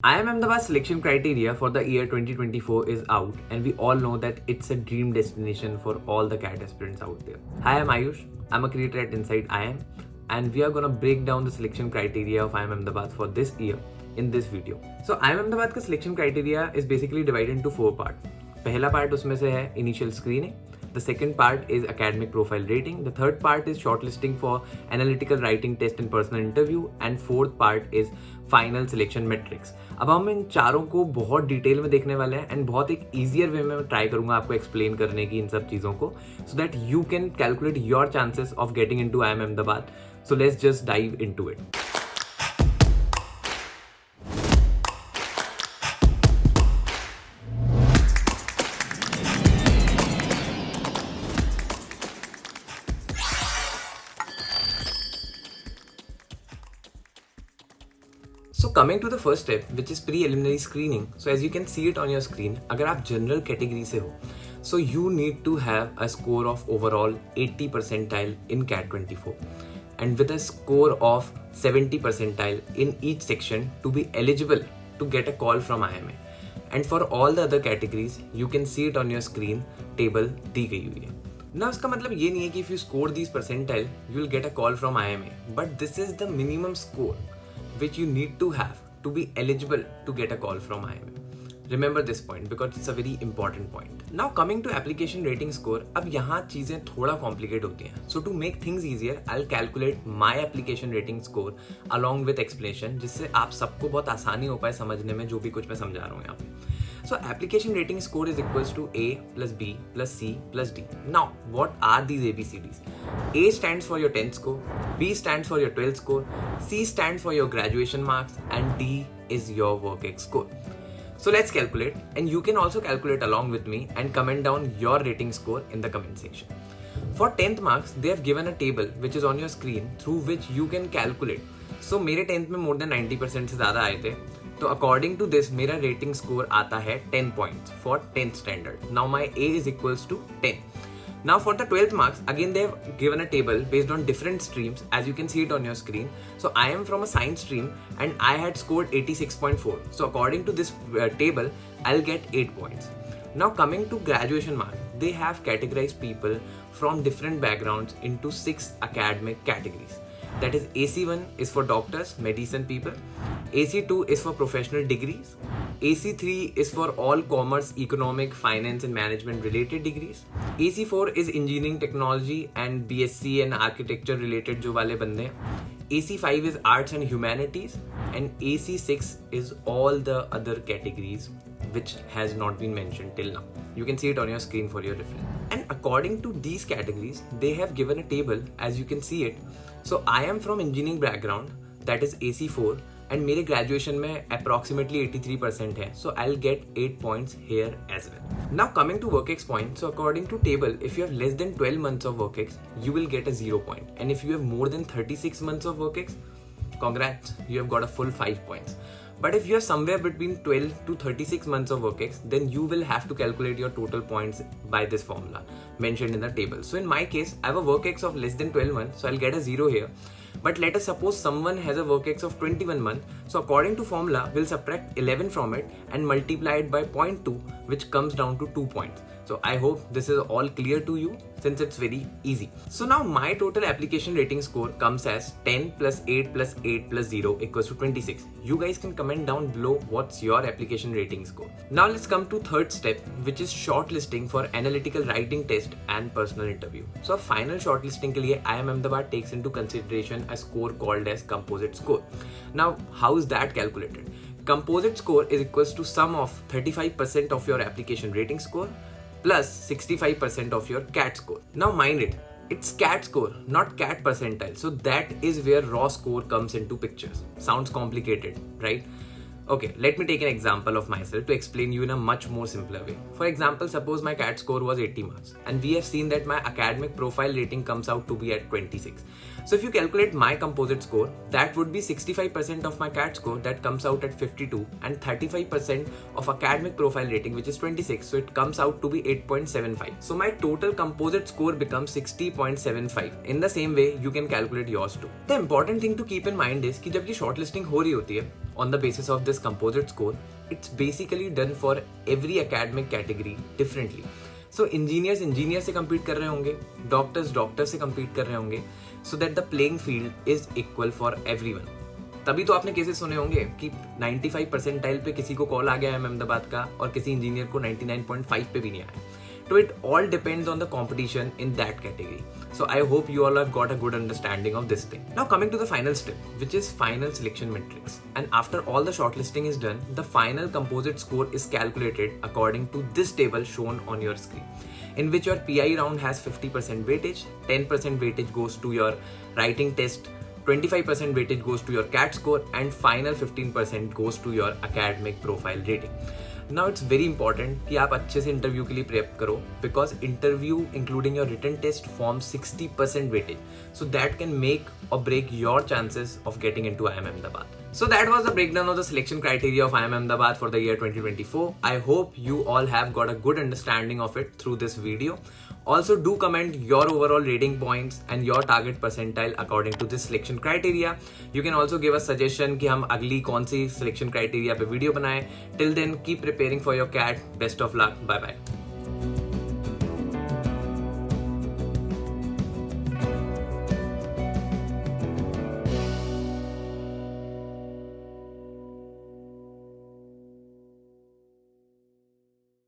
IIM Ahmedabad selection criteria for the year 2024 is out, and we all know that it's a dream destination for all the CAT aspirants out there. Hi, I'm Ayush. I'm a creator at Inside IIM, and we are gonna break down the selection criteria of IIM Ahmedabad for this year in this video. So IIM Ahmedabad का selection criteria is basically divided into 4 parts. पहला part उसमें से है initial screening. The second part is academic profile rating. The third part is shortlisting for analytical writing test and personal interview. And fourth part is final selection metrics. अब हम इन चारों को बहुत detail में देखने वाले हैं एंड बहुत एक ईजियर वे में ट्राई करूंगा आपको एक्सप्लेन करने की इन सब चीज़ों को so that you can calculate your chances of getting into IIM Ahmedabad. So let's just dive into it. So coming to the first step, which is preliminary screening. So as you can see it on your screen, अगर आप general category से हो, so you need to have a score of overall 80 percentile in CAT 24, and with a score of 70 percentile in each section to be eligible to get a call from IIMA. And for all the other categories, you can see it on your screen. Table दी गई हुई है. ना उसका मतलब ये नहीं है कि if you score these percentile, you will get a call from IIMA. But this is the minimum score which you need to have to be eligible to get a call from IIMA. Remember this point because it's a very important point. Now coming to application rating score, अब यहाँ चीजें थोड़ा complicated होती हैं. So to make things easier, I'll calculate my application rating score along with explanation, जिससे आप सबको बहुत आसानी हो पाए समझने में जो भी कुछ मैं समझा रहा हूँ यहाँ पे. So application rating score is equals to A plus B plus C plus D. Now what are these ABCDs? A stands for your 10th score, B stands for your 12th score, C stands for your graduation marks, and D is your WorkX score. So let's calculate, and you can also calculate along with me and comment down your rating score in the comment section. For 10th marks, they have given a table which is on your screen through which you can calculate. So मेरे 10th में more than 90% से ज़्यादा आए थे. तो according to this मेरा rating score आता है 10 points for 10th standard. Now my A is equals to 10. Now for the 12th marks, again they have given a table based on different streams as you can see it on your screen. So I am from a science stream and I had scored 86.4. So according to this table, I'll get 8 points. Now coming to graduation mark, they have categorized people from different backgrounds into 6 academic categories. That is AC1 is for doctors, medicine people. AC2 is for professional degrees. AC3 is for all commerce, economic, finance and management related degrees. AC4 is engineering technology and BSc and architecture related जो वाले बंदे हैं. AC5 is arts and humanities, and AC6 is all the other categories which has not been mentioned till now. You can see it on your screen for your reference. And according to these categories, they have given a table as you can see it. So I am from engineering background, that is AC4, and मेरे graduation में approximately 83% है. So I'll get 8 points here as well. Now coming to WorkX point, so according to table, if you have less than 12 months of WorkX, you will get a 0 point. And if you have more than 36 months of WorkX, congrats, you have got a full 5 points. But if you are somewhere between 12 to 36 months of WorkX, then you will have to calculate your total points by this formula mentioned in the table. So in my case, I have a WorkX of less than 12 months, so I'll get a 0 here. But let us suppose someone has a WorkX of 21 months, so according to formula, we'll subtract 11 from it and multiply it by 0.2, which comes down to 2 points. So I hope this is all clear to you since it's very easy. So now my total application rating score comes as 10 plus 8 plus 8 plus 0 equals to 26. You guys can comment down below what's your application rating score. Now let's come to third step, which is shortlisting for analytical writing test and personal interview. So a final shortlisting के लिए IIM Ahmedabad takes into consideration a score called as composite score. Now how is that calculated? Composite score is equals to sum of 35% of your application rating score plus 65% of your CAT score. Now mind it, it's CAT score, not CAT percentile. So that is where raw score comes into pictures. Sounds complicated, right? Okay, let me take an example of myself to explain you in a much more simpler way. For example, suppose my CAT score was 80 marks and we have seen that my academic profile rating comes out to be at 26. So if you calculate my composite score, that would be 65% of my CAT score, that comes out at 52, and 35% of academic profile rating, which is 26. So it comes out to be 8.75. So my total composite score becomes 60.75. In the same way, you can calculate yours too. The important thing to keep in mind is कि जब ये shortlisting हो रही होती है, on the basis of this composite score. It's basically done for every academic category differently. So engineer से compete कर रहे होंगे, डॉक्टर से compete कर रहे होंगे, so that the playing field is equal for everyone. तभी तो आपने केसेस सुने होंगे कि 95 परसेंटाइल पे किसी को कॉल आ गया है अहमदाबाद का और किसी इंजीनियर को 99.5 पे भी नहीं आया. So it all depends on the competition in that category. So I hope you all have got a good understanding of this thing. Now coming to the final step, which is final selection matrix. And after all the shortlisting is done, the final composite score is calculated according to this table shown on your screen, in which your PI round has 50% weightage, 10% weightage goes to your writing test, 25% weightage goes to your CAT score, and final 15% goes to your academic profile rating. Now it's very important कि आप अच्छे से interview के लिए prep करो, because interview including your written test forms 60% weightage, so that can make or break your chances of getting into IIM Ahmedabad. So that was the breakdown of the selection criteria of IIM Ahmedabad for the year 2024. I hope you all have got a good understanding of it through this video. Also do comment your overall rating points and your target percentile according to this selection criteria. You can also give us suggestion कि हम अगली कौन सी selection criteria पे video बनाएं. Till then, keep preparing for your CAT. Best of luck. Bye bye.